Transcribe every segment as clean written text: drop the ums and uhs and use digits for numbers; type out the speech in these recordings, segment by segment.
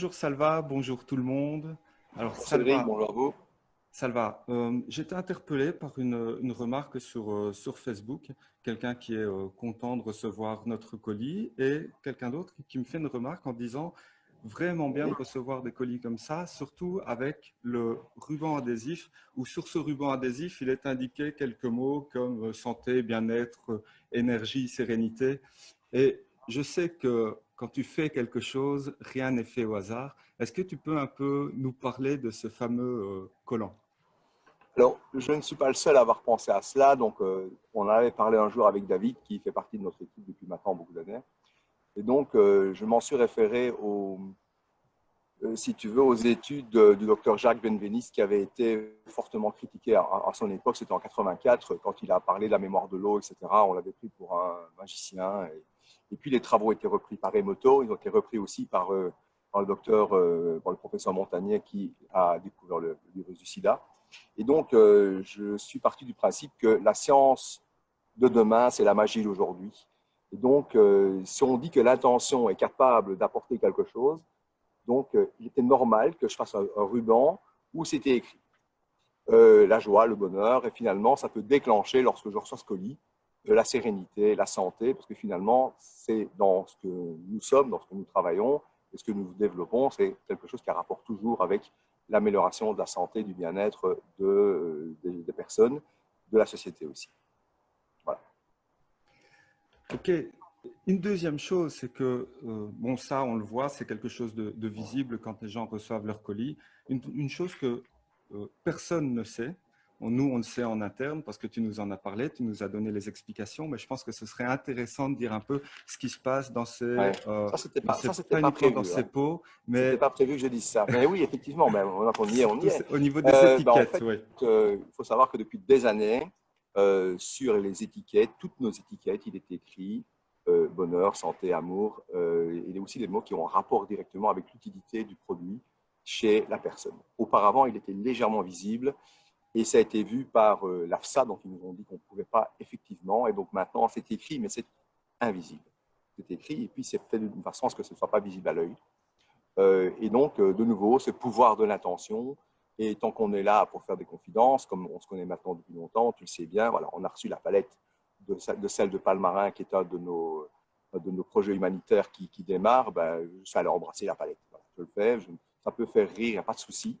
bonjour Salva, bonjour tout le monde. Alors Bonjour Cédric, Salva, bonjour à vous. j'étais interpellé par une remarque sur Facebook, quelqu'un qui est content de recevoir notre colis et quelqu'un d'autre qui me fait une remarque en disant vraiment bien de Oui. recevoir des colis comme ça, surtout avec le ruban adhésif, où sur ce ruban adhésif, il est indiqué quelques mots comme santé, bien-être, énergie, sérénité. Et je sais que quand tu fais quelque chose, rien n'est fait au hasard. Est-ce que tu peux un peu nous parler de ce fameux collant? Alors, je ne suis pas le seul à avoir pensé à cela. Donc, on en avait parlé un jour avec David, qui fait partie de notre équipe depuis maintenant beaucoup d'années. Et donc, je m'en suis référé si tu veux, aux études du docteur Jacques Benveniste, qui avait été fortement critiqué à son époque. C'était en 84, quand il a parlé de la mémoire de l'eau, etc. On l'avait pris pour un magicien. Et puis, les travaux ont été repris par Emoto. Ils ont été repris aussi par le docteur, par le professeur Montagnier, qui a découvert le virus du sida. Et donc, je suis parti du principe que la science de demain, c'est la magie d'aujourd'hui. Et donc, si on dit que l'intention est capable d'apporter quelque chose, donc il était normal que je fasse un ruban où c'était écrit la joie, le bonheur, et finalement, ça peut déclencher, lorsque je reçois ce colis, la sérénité, la santé, parce que finalement, c'est dans ce que nous sommes, dans ce que nous travaillons, et ce que nous développons, c'est quelque chose qui a rapport toujours avec l'amélioration de la santé, du bien-être des personnes, de la société aussi. Voilà. Ok. Une deuxième chose, c'est que, bon, ça, on le voit, c'est quelque chose de visible quand les gens reçoivent leur colis. Une chose que personne ne sait, nous, on le sait en interne parce que tu nous en as parlé, tu nous as donné les explications, mais je pense que ce serait intéressant de dire un peu ce qui se passe Ouais. Ça, c'était pas pas uniquement dans prévu. ces Hein. pots, C'était mais pas prévu que je dise ça. Mais oui, effectivement, ben, on y est, on y surtout est. au niveau des En étiquettes, fait, oui. il faut savoir que depuis des années, sur les étiquettes, toutes nos étiquettes, il est écrit bonheur, santé, amour. Il y a aussi des mots qui ont un rapport directement avec l'utilité du produit chez la personne. Auparavant, il était légèrement visible et ça a été vu par l'AFSA, donc ils nous ont dit qu'on ne pouvait pas effectivement. Et donc maintenant, c'est écrit, mais c'est invisible. C'est écrit et puis c'est fait d'une façon à ce que ce ne soit pas visible à l'œil. Et donc, de nouveau, ce pouvoir de l'intention. Et tant qu'on est là pour faire des confidences, comme on se connaît maintenant depuis longtemps, tu le sais bien, voilà, on a reçu la palette de celle de Palmarin, qui est un de nos projets humanitaires qui démarre. Ben, je suis allé embrasser la palette. Voilà, je le fais, ça peut faire rire, il n'y a pas de souci.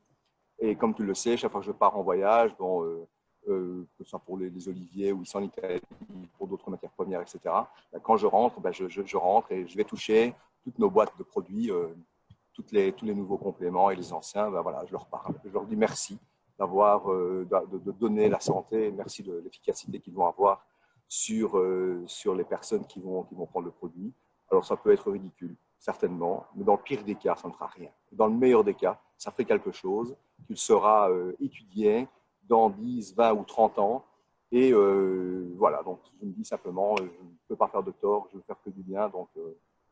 Et comme tu le sais, chaque fois que je pars en voyage, bon, que ce soit pour les oliviers ou ici en Italie, pour d'autres matières premières, etc., ben, quand je rentre, ben, je rentre et je vais toucher toutes nos boîtes de produits, tous les nouveaux compléments et les anciens, ben voilà, je leur parle. Je leur dis merci de donner la santé, merci de l'efficacité qu'ils vont avoir sur les personnes qui vont prendre le produit. Alors ça peut être ridicule, certainement, mais dans le pire des cas, ça ne fera rien. Dans le meilleur des cas, ça fait quelque chose qu'il sera étudié dans 10, 20 ou 30 ans. Et voilà, donc je me dis simplement, je ne peux pas faire de tort, je ne veux faire que du bien. Donc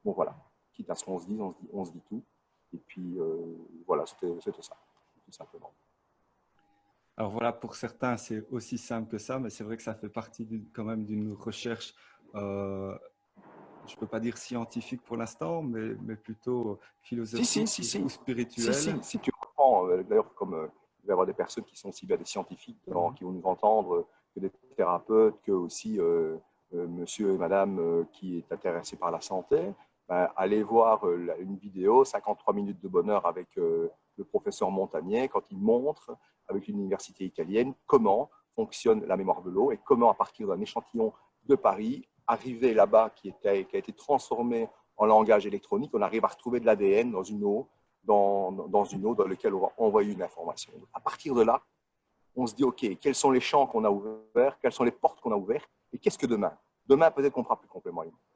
bon, voilà, quitte à ce qu'on se dise, on se dit tout. Et puis voilà, c'était ça, tout simplement. Alors voilà, pour certains, c'est aussi simple que ça, mais c'est vrai que ça fait partie quand même d'une recherche, euh, je ne peux pas dire scientifique pour l'instant, mais plutôt Si, si, philosophique si, ou si. Si, spirituelle. si, si tu reprends, d'ailleurs, comme il va y avoir des personnes qui sont ciblées à des scientifiques Mhm. qui vont nous entendre, que des thérapeutes, que aussi monsieur et madame qui est intéressé par la santé, ben, allez voir une vidéo, 53 minutes de bonheur avec le professeur Montagnier, quand il montre, avec une université italienne, comment fonctionne la mémoire de l'eau et comment, à partir d'un échantillon de Paris, arriver là-bas qui a été transformé en langage électronique, on arrive à retrouver de l'ADN dans une eau, dans une eau dans laquelle on va envoyer une information. À partir de là, on se dit, OK, quels sont les champs qu'on a ouverts, quelles sont les portes qu'on a ouvertes, et qu'est-ce que demain? Demain, peut-être qu'on ne fera plus de complément alimentaire.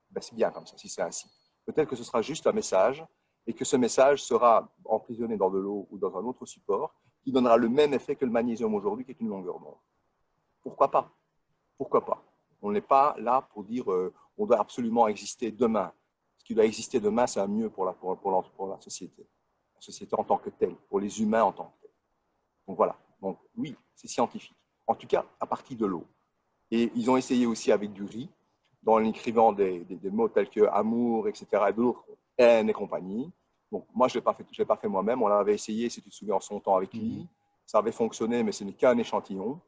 Ben, c'est bien comme ça, si c'est ainsi. Peut-être que ce sera juste un message, et que ce message sera emprisonné dans de l'eau ou dans un autre support, qui donnera le même effet que le magnésium aujourd'hui, qui est une longueur d'onde. Pourquoi pas? Pourquoi pas? On n'est pas là pour dire on doit absolument exister demain. Ce qui doit exister demain, c'est un mieux pour la société en tant que telle, pour les humains en tant que telle. Donc voilà. Donc oui, c'est scientifique. En tout cas, à partir de l'eau. Et ils ont essayé aussi avec du riz, dans l'écrivant des mots tels que amour, etc., et d'autres, haine et compagnie. Donc, moi, je ne l'ai pas fait moi-même. On l'avait essayé, si tu te souviens, en son temps avec Lee. Ça avait fonctionné, mais ce n'est qu'un échantillon.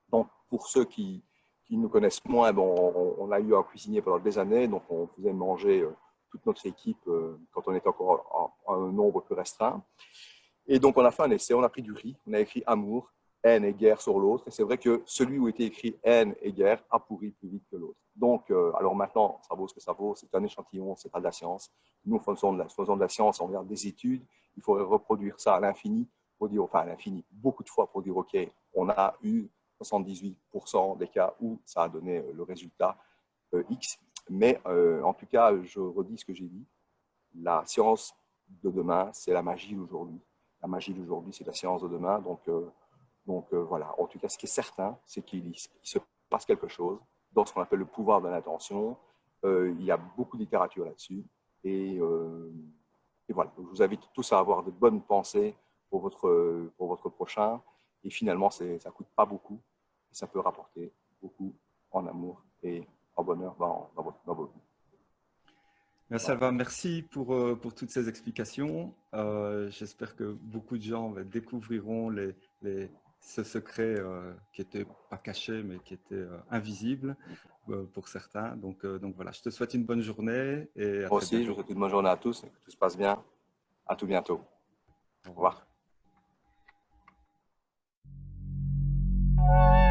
Donc, pour ceux qui nous connaissent moins, bon, on a eu un cuisinier pendant des années. Donc, on faisait manger toute notre équipe quand on était encore en un nombre plus restreint. Et donc, on a fait un essai. On a pris du riz. On a écrit amour, haine et guerre sur l'autre. Et c'est vrai que celui où était écrit haine et guerre a pourri plus vite que l'autre. Donc, alors maintenant, ça vaut ce que ça vaut. C'est un échantillon, c'est pas de la science. Nous, faisons de la science, on regarde des études. Il faudrait reproduire ça à l'infini pour dire, enfin à l'infini, beaucoup de fois pour dire, OK, on a eu 78% des cas où ça a donné le résultat X. Mais en tout cas, je redis ce que j'ai dit. La science de demain, c'est la magie d'aujourd'hui. La magie d'aujourd'hui, c'est la science de demain. Donc voilà, en tout cas, ce qui est certain, c'est qu'il se passe quelque chose dans ce qu'on appelle le pouvoir de l'intention. Il y a beaucoup de littérature là-dessus. Et voilà, je vous invite tous à avoir de bonnes pensées pour votre prochain. Et finalement, ça ne coûte pas beaucoup. Et ça peut rapporter beaucoup en amour et en bonheur dans vos vies. Salva, merci pour toutes ces explications. J'espère que beaucoup de gens découvriront ce secret qui n'était pas caché, mais qui était invisible pour certains. Donc voilà, je te souhaite une bonne journée et à Moi très aussi, je bientôt. vous souhaite une bonne journée à tous et que tout se passe bien. À tout bientôt. Au Au revoir. revoir.